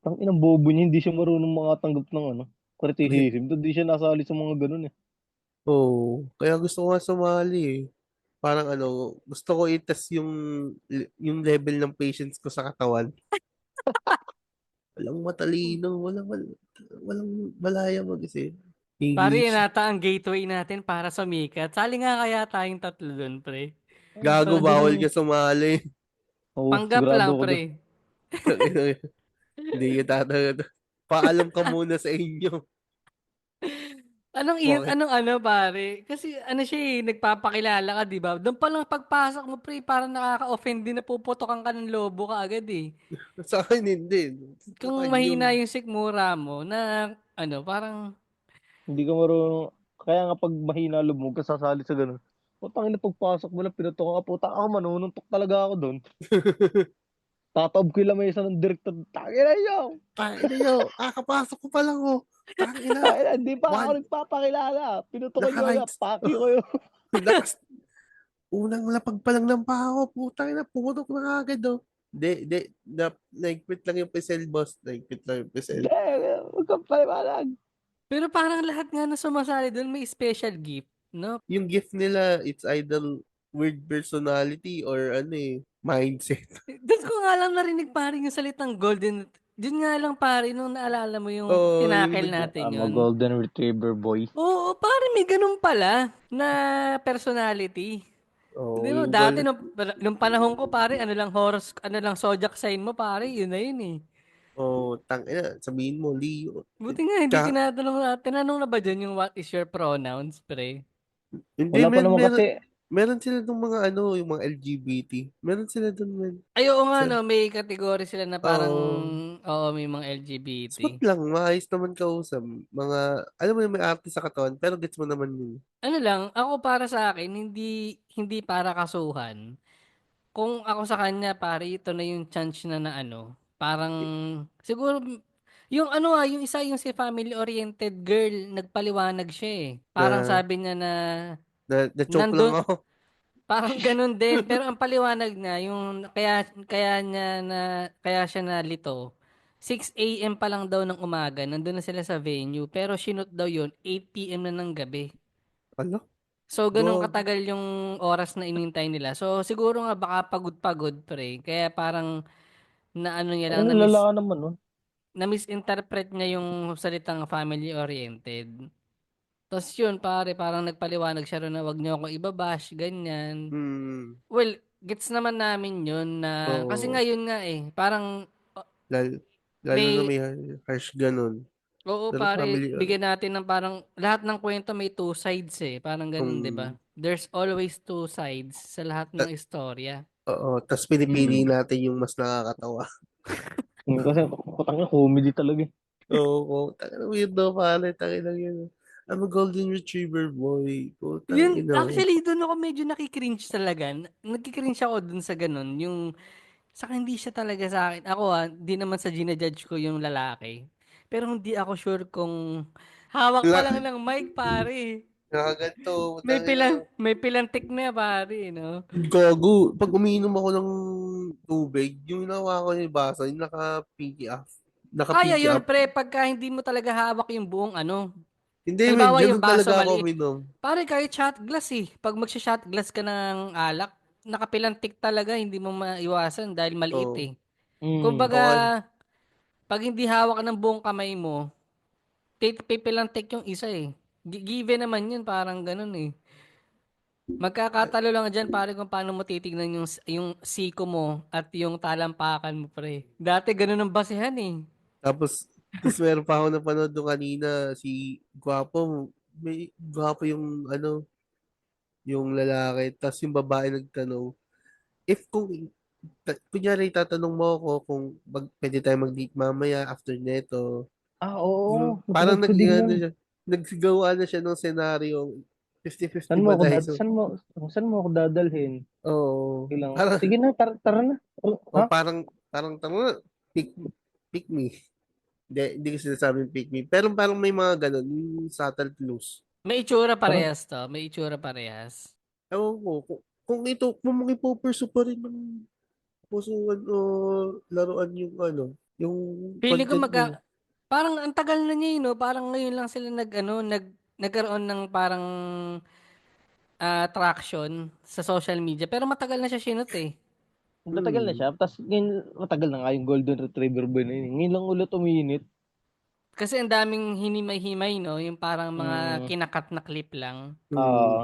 Tang inang bobo niya, hindi siya marunong makatanggap ng criticism. Hindi siya nasali sa mga ganun eh. Oo, kaya gusto ko nga sumali eh. Parang gusto ko i-test yung level ng patience ko sa katawan. Walang matalino, walang malaya mag-isip. Pare, English. yan ata ang gateway natin para sumikat. Sali nga kaya tayong tatlo dun, pre. Gago, Pwede bawal naman ka eh. sumali. Oo, Panggap sigurado lang, ako pre. doon. Hindi kita talaga. Paalam ka muna sa inyo. Bakit? Pare? Kasi siya nagpapakilala ka, di ba? Doon pa lang pagpasok mo, pre, parang nakaka-offend din na puputokan ka ng lobo ka agad eh. Sa akin hindi. Sa Kung kanya yung mahina yung sikmura mo na, parang, Hindi ka marunong. Kaya nga pag mahina loob mo, ka sasali sa ganun. Putang ina, pagpasok mo lang, pinutok ka, puta ako, manununtok talaga ako doon. Tataob ko yung lamesa ng direktor. Tangina nyo! Tangina nyo, kakapasok ko pa lang oh. Tangina, Tangina, hindi pa ako one, nagpapakilala. Pinutok ko yung naka-right. paki ko yun. Lakas, unang lapag pa lang ng pako, putang ina, pumunok na agad oh. Naigpit lang yung Pecel, boss. Naigpit lang yung Pecel. Hindi, huwag kang paliwanag. Pero parang lahat nga na sumasali doon may special gift, no? Yung gift nila, it's either weird personality or mindset. Doon ko nga lang narinig pare yung salitang golden. Doon nga lang pare nung naalala mo yung Oh, yung tinakel natin I'm a yun. golden retriever boy. Oo, pare may ganun pala na personality. oh, Di ba, yung dati gold. nung panahon ko pare, ano lang zodiac sign mo pare, yun na yun eh. Oh, tangina, sabihin mo, Leo. Buti nga hindi Tsaka, tinanong na ba dyan yung what is your pronouns, pre? hindi, Wala pa naman kasi, meron sila ng mga yung mga LGBT. Meron sila dun, man. Ay, oo nga Sa, no, may category sila na parang, oh, oo, may mga LGBT. smooth lang, maayos naman kausap. Mga, alam mo yung may arte sa katawan, pero gets mo naman yun. Ano lang, ako para sa akin, hindi para kasuhan. Kung ako sa kanya, pare, ito na yung chance na ano, parang, siguro, yung isa, yung si family-oriented girl, nagpaliwanag siya eh. Parang Na, sabi niya na, na-choke lang nandun, ako. parang ganun din. Pero ang paliwanag niya, yung, kaya siya nalito, 6 a.m. pa lang daw ng umaga, nandun na sila sa venue, pero shoot daw yun, 8 p.m. na ng gabi. Ano? So, ganun Go. katagal yung oras na inintay nila. So, siguro nga baka pagod-pagod, pre. Kaya parang na ano niya lang, ano lalaka naman nun? na misinterpret niya yung salitang family-oriented. Tapos yun, pare, parang nagpaliwanag siya rin na wag niyo akong ibabash, ganyan. Hmm. Well, gets naman namin yun na, kasi nga Oo. yun nga eh, parang Lalo, lalo na may, may harsh ganun. oo Pero pare, family, bigyan natin ng parang, lahat ng kwento may two sides eh, parang ganun, di ba? um, There's always two sides sa lahat ng ta- istorya. oo, tas pinipili Mm. natin yung mas nakakatawa. Kasi putang ina, comedy talaga eh. Oo, tangina weirdo pare, tangina yun. I'm a golden retriever boy. Putang Yun, ina. actually, doon ako medyo nakikringe talaga. Nagkikringe ako dun sa ganun. Yung, saka hindi siya talaga sa akin. Ako di naman sa ginajudge ko yung lalaki. Pero hindi ako sure kung hawak pa lang ng mic, pare. Nakaganto, May putang ina. may pilantik na, pare, no? Gago. Pag umiinom ako ng tubig, yung hinawa ko yung baso, yung naka-pinky up. Kaya Naka-pinky yun, up. pre, pagka hindi mo talaga hawak yung buong ano. Hindi men, Halimbawa, yung ganun baso talaga ako maliit. uminom. Pare, kahit shot glass eh. Pag magsha-shot glass ka ng alak, nakapilantik talaga, hindi mo maiwasan dahil maliit Oo. eh. Mm. Okay. Kumbaga, pag hindi hawak ng buong kamay mo, pipilantik yung isa eh. Given naman yun, parang ganun eh. Magkakatalo lang dyan, pare, kung paano mo titignan yung siko mo at yung talampakan mo, pre. Dati ganun ang basehan eh. Tapos meron pa ako napanood doon kanina, si Gwapo, may Gwapo yung yung lalaki, tapos yung babae nagtanong, if kunyari tatanong mo ako kung pwede tayo mag-date mamaya after neto, Ah, oo. parang Napanood ko din yun. nagsigawa na siya ng senaryo, 50-50 Saan mo ba ako tayo? dad So, saan mo ako dadalhin? oo, Bilang, parang, sige na, tara na. o Ha? parang tama, pick, pick me. Hindi ko sinasabing pick me. Pero parang may mga ganun, yung subtle clues. May itsura Tara. parehas to. May itsura parehas. Ewan ko, kung kung makipupursue pa rin ng pusuan o laruan yung yung Feeling ko content nila. parang ang tagal na niya no? Parang ngayon lang sila nagkaroon ng parang traction sa social media. Pero matagal na siya sinot eh. Matagal na Hmm. siya. Tapos ngayon, matagal na nga yung Golden Retriever boy na yun. Ngayon lang ulit uminit. Kasi ang daming hinimay-himay, no? Yung parang mga Mm. kinakat na clip lang. Hmm. Ah,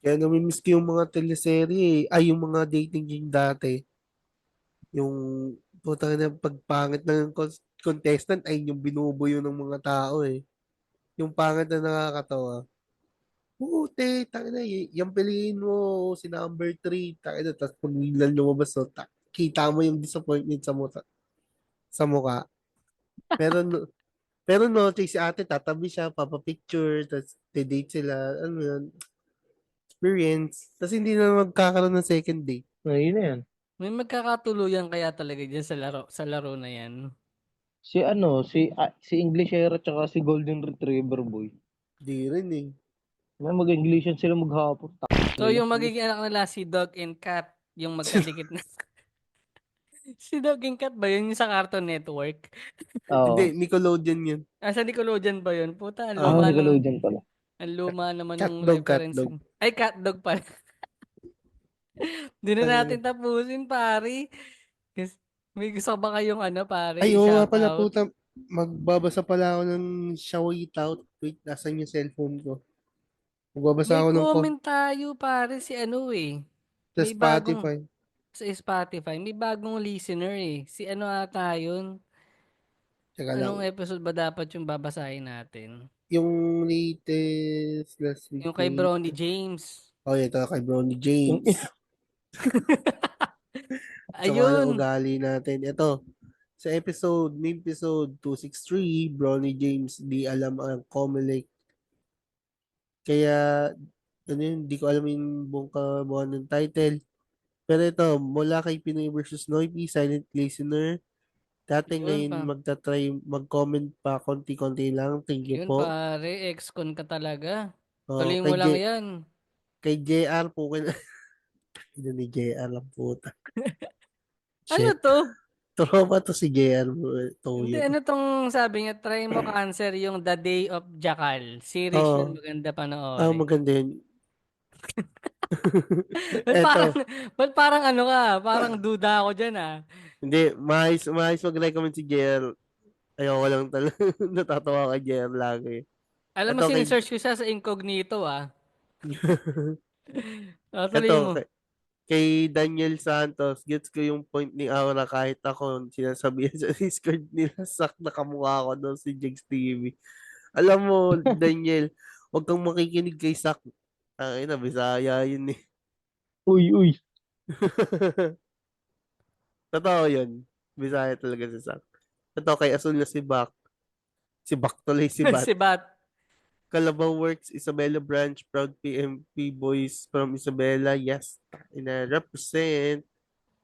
Kaya namimiss ko yung mga teleserye, ay yung mga dating game dati. Yung putang na pagpangit ng contestant ay yung binubuyo ng mga tao eh. Yung pangit na nakakatawa. Puti, tangina, yung piliin mo si number 3, tangina, tapos pag biglang lumabas, so, kita mo yung disappointment sa mukha. Sa mukha. Pero Pero no, si ate, tatabi siya, papapicture, tapos date sila, ano yun, experience. Tapos hindi na magkakaroon ng second date. Ayun na yan. May magkakatuluyan kaya talaga dyan sa laro na yan. Si Englishero tsaka si Golden Retriever boy. Di rin eh. May mag-Englishan sila maghapon. So yung magiging anak nila si Dog and Cat, yung magkadikit na. Si Dog and Cat ba yun yung sa Cartoon Network? Hindi, Oo. Nickelodeon yun. Sa Nickelodeon ba yun? Puta, ang Ah, luma naman. Nickelodeon pala. Ang luma naman nung Catdog, reference. catdog. Ay, Cat Dog pala. Di na natin tapusin, pare. Kasi, may gusto ba kayong ano, pare, Ay, oo nga pala, i-shoutout? puta. Magbabasa pala ako ng shout out. Wait, nasan yung cellphone ko? Magbabasa May ako ng comment tayo, pare, si ano eh. sa May bagong, Spotify. sa Spotify, may bagong listener eh. Si ano ata yun? Teka lang. Anong episode ba dapat yung babasahin natin? Yung latest last week. Yung kay Brony James. Oh, ito kay Brony James. So, kung ano Ayun. ugali natin. Ito, sa may episode 263, Brony James, di alam ang Comelec. Kaya, ano yun, di ko alam yung buong kabuuan ng title. Pero ito, mula kay Pinoy versus Noipy, silent listener. Dati Yun ngayon pa. mag-comment pa konti-konti lang. Thank you Yun po. pare, ex-con ka talaga. Oh, Tuloy mo lang yan. kay JR po. Ino ni JR lang puta. Ano Shit. to? Trauma to si JR. Hindi, Toyo to. ano tong sabi niya, try mo cancer yung The Day of Jackal. Series yun, Oo. maganda panoorin. Maganda yun. Ba't parang, Eto. ba't parang ano ka, parang duda ako dyan ah. Hindi, maayos mag-recommend si JR. Ayoko lang talaga. Natatawa kay JR lagi. Alam mo, Ito kay sinesearch ko siya sa incognito ah. Tuloy Ito mo. kay Daniel Santos, gets ko yung point ni Aura kahit ako sinasabihan sa Discord nila sak na kamukha ko daw si Jigs TV. Alam mo, Daniel, huwag kang makikinig kay Sak. Ay, na, Bisaya yun eh. Uy, uy. Totoo yun. Bisaya talaga si Sak. Ito kay Asul na si Bak. Si Bak tuloy si Bat. Si Bat. Kalabaw Works, Isabela Branch, proud PMP boys from Isabela. Yes, ina represent.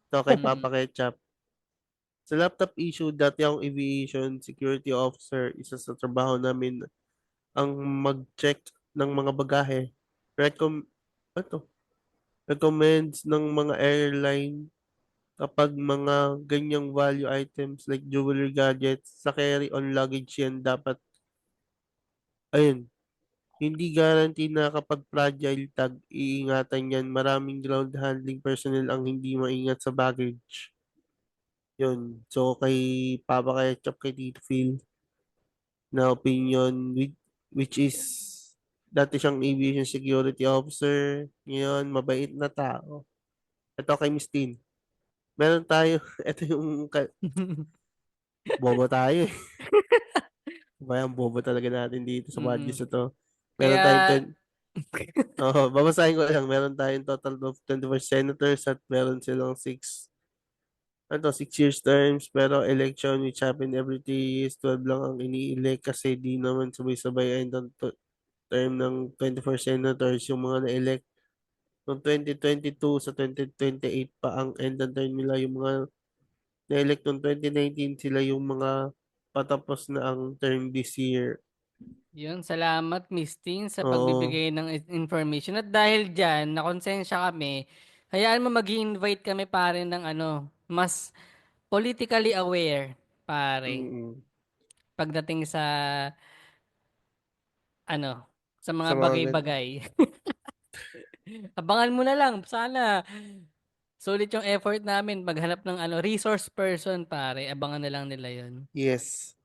Ito kay Mm. Papa Ketchup. Sa laptop issue, dati akong aviation security officer. Isa sa trabaho namin ang mag-check ng mga bagahe. Ano? Recommends ng mga airline kapag mga ganyang value items like jewelry gadgets sa carry-on luggage yan dapat ayun. Hindi guarantee na kapag fragile tag, iingatan yan. Maraming ground handling personnel ang hindi maingat sa baggage. Yun. So, kay Papa Ketchup, kay Tito Phil, na opinion, which is, dati siyang aviation security officer. Ngayon, mabait na tao. Ito kay Miss Tin. Meron tayo, ito yung, bobo tayo eh. Bayang bobo talaga natin dito sa Mm. podcast ito. Meron Kaya, tayong babasahin ko lang. Meron tayong total of 24 senators at meron silang 6 years terms, pero election which happen every 3 years, 12 lang ang ini-elect kasi di naman sabay-sabay end ang term ng 24 senators yung mga na-elect. Noong 2022 sa 2028 pa ang end ng term nila, yung mga na-elect noong 2019 sila yung mga patapos na ang term this year. yun, salamat Miss Tin sa Oo. pagbibigay ng information. At dahil dyan, nakonsensya kami, hayaan mo mag-invite kami pare ng ano, mas politically aware, pare. Mm-mm. Pagdating sa, ano, sa mga Sa mga ganun. bagay-bagay. Abangan mo na lang, sana. Sulit yung effort namin maghanap ng ano, resource person, pare. Abangan na lang nila yun. Yes.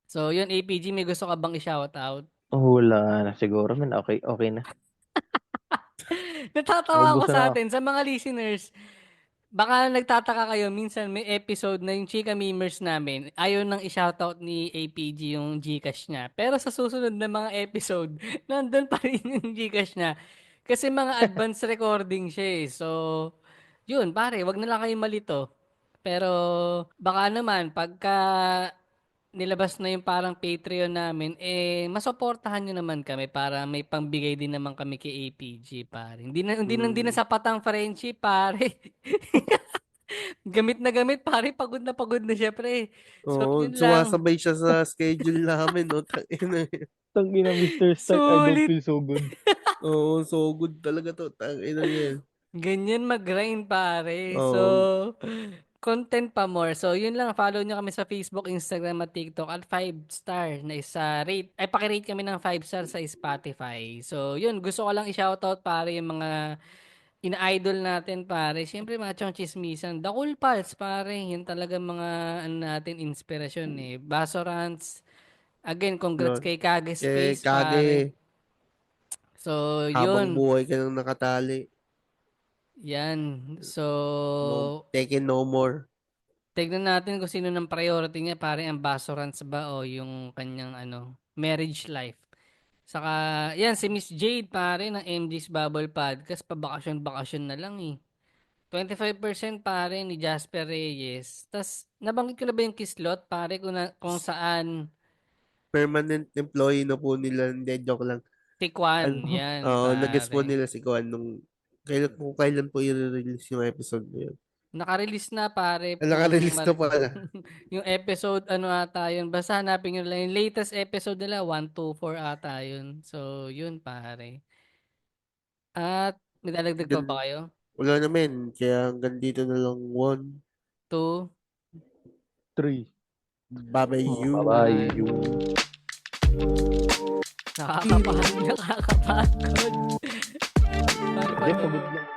So, yun, APG, may gusto ka bang i-shoutout? Oh, wala na siguro man. Okay, okay na. Natatawa ako Naubusan sa na ako. atin, sa mga listeners. Baka nagtataka kayo, minsan may episode na yung Chika Memers namin, ayaw nang i-shoutout ni APG yung Gcash niya. Pero sa susunod na mga episode, nandun pa rin yung Gcash niya. Kasi mga advanced recording siya eh. So, yun, pare, wag na lang kayo malito. Pero, baka naman, pagka nilabas na yung parang Patreon namin, masuportahan nyo naman kami para may pangbigay din naman kami kay APG, pare. Hindi na sapat ang friendship, pare. Pare, pagod na siya, pre. So, Oo, yun lang. sumasabay siya sa schedule namin, no? Tangina. Tangina, Mr. Stark, I don't Sulit. feel so good. Oo, so good talaga to. Tangina yan. Ganyan mag-grind, pare. So, Oo. content pa more. So, yun lang. Follow nyo kami sa Facebook, Instagram, at TikTok at 5 star na isa rate. Ay, pakirate kami ng 5 star sa Spotify. So, yun. Gusto ko lang i-shoutout, pare, yung mga ina-idol natin, pare. Siyempre, mga chong chismisan. The Cool Pals, pare. Yun talaga mga, ano natin, inspirasyon eh. Basorants. Again, congrats Yun. kay Kage Kay Space, pare. Kage, So, habang yun. buhay ka nang nakatali. Yan. So, No, taken no more. tignan natin kung sino ng priority niya, pare, ang Basorants ba o yung kanyang marriage life. Saka, yan, si Miss Jade, pare, ng MJ's Bubble Podcast, pabakasyon-bakasyon na lang eh. 25% pare ni Jasper Reyes. Tas, nabanggit ko na ba yung kislot, pare, kung saan Permanent employee na po nila. Hindi, joke lang. Tikwan, Ano? yan, Nag-guess po pare. nila si Kuan nung kailan po i-release yung episode na yun. Naka-release na, pare, Naka-release na pala. yung episode, ano ata yun. Basta hanapin nyo lang. Yung latest episode nila, 124 ata yun. So, yun, pare. At, may dalagdag pa ba kayo? Wala naman. Kaya hanggang dito na lang. 1. 2, 3. Bye-bye you. Bye-bye. nakakapagod. Hindi, pagod lang.